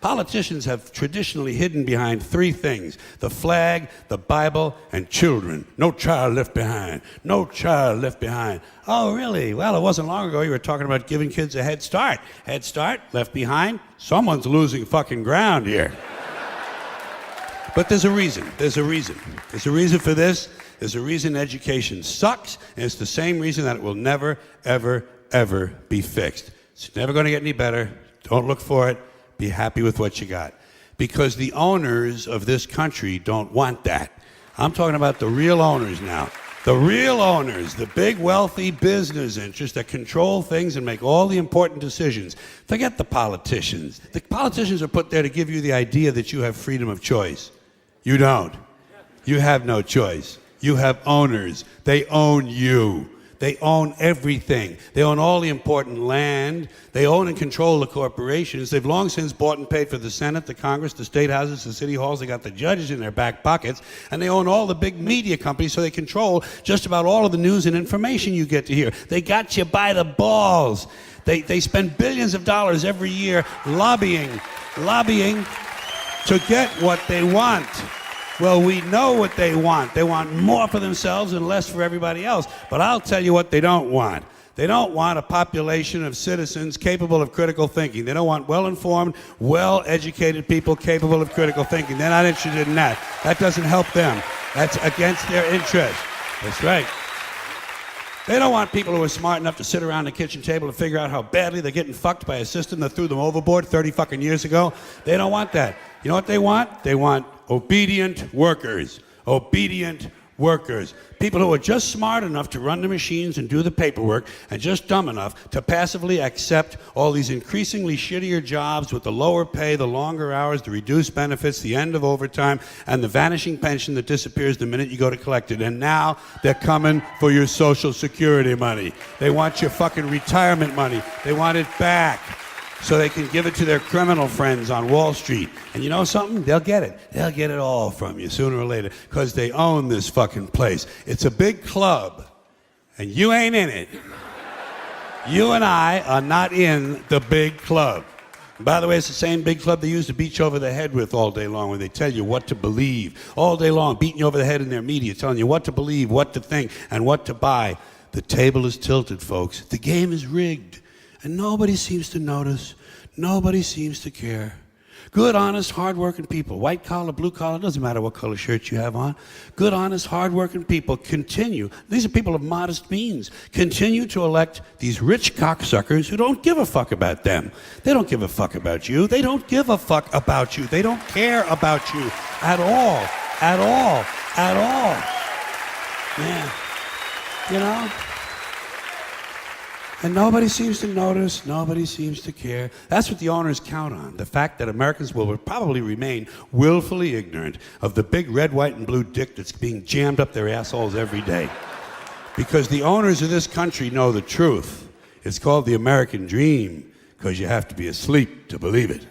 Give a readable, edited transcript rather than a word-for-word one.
Politicians have traditionally hidden behind three things: the flag, the Bible, and children. No child left behind. No child left behind. Oh, really? Well, it wasn't long ago you were talking about giving kids a head start. Head start, left behind. Someone's losing fucking ground here. But there's a reason. There's a reason. There's a reason for this. There's a reason education sucks, and it's the same reason that it will never, ever, ever be fixed. It's never going to get any better. Don't look for it. Be happy with what you got. Because the owners of this country don't want that. I'm talking about the real owners now. The real owners, the big wealthy business interests that control things and make all the important decisions. Forget the politicians. The politicians are put there to give you the idea that you have freedom of choice. You don't. You have no choice. You have owners. They own you. They own everything. They own all the important land. They own and control the corporations. They've long since bought and paid for the Senate, the Congress, the state houses, the city halls. They got the judges in their back pockets. And they own all the big media companies, so they control just about all of the news and information you get to hear. They got you by the balls. They spend billions of dollars every year lobbying to get what they want. Well, we know what they want. They want more for themselves and less for everybody else. But I'll tell you what they don't want. They don't want a population of citizens capable of critical thinking. They don't want well-informed, well-educated people capable of critical thinking. They're not interested in that. That doesn't help them. That's against their interest. That's right. They don't want people who are smart enough to sit around the kitchen table and figure out how badly they're getting fucked by a system that threw them overboard 30 fucking years ago. They don't want that. You know what they want? They want obedient workers. Obedient workers. People who are just smart enough to run the machines and do the paperwork, and just dumb enough to passively accept all these increasingly shittier jobs with the lower pay, the longer hours, the reduced benefits, the end of overtime, and the vanishing pension that disappears the minute you go to collect it. And now they're coming for your Social Security money. They want your fucking retirement money. They want it back, so they can give it to their criminal friends on Wall Street. And you know something? They'll get it. They'll get it all from you sooner or later, because they own this fucking place. It's a big club, and you ain't in it. You and I are not in the big club. And by the way, it's the same big club they use to beat you over the head with all day long when they tell you what to believe. All day long, beating you over the head in their media, telling you what to believe, what to think, and what to buy. The table is tilted, folks. The game is rigged. And nobody seems to notice. Nobody seems to care. Good, honest, hard-working people, white collar, blue collar, doesn't matter what color shirt you have on. Good, honest, hard-working people continue. These are people of modest means. Continue to elect these rich cocksuckers who don't give a fuck about them. They don't give a fuck about you. They don't give a fuck about you. They don't care about you at all. At all. At all. Man, you know? And nobody seems to notice, nobody seems to care. That's what the owners count on, the fact that Americans will probably remain willfully ignorant of the big red, white, and blue dick that's being jammed up their assholes every day. Because the owners of this country know the truth. It's called the American dream, because you have to be asleep to believe it.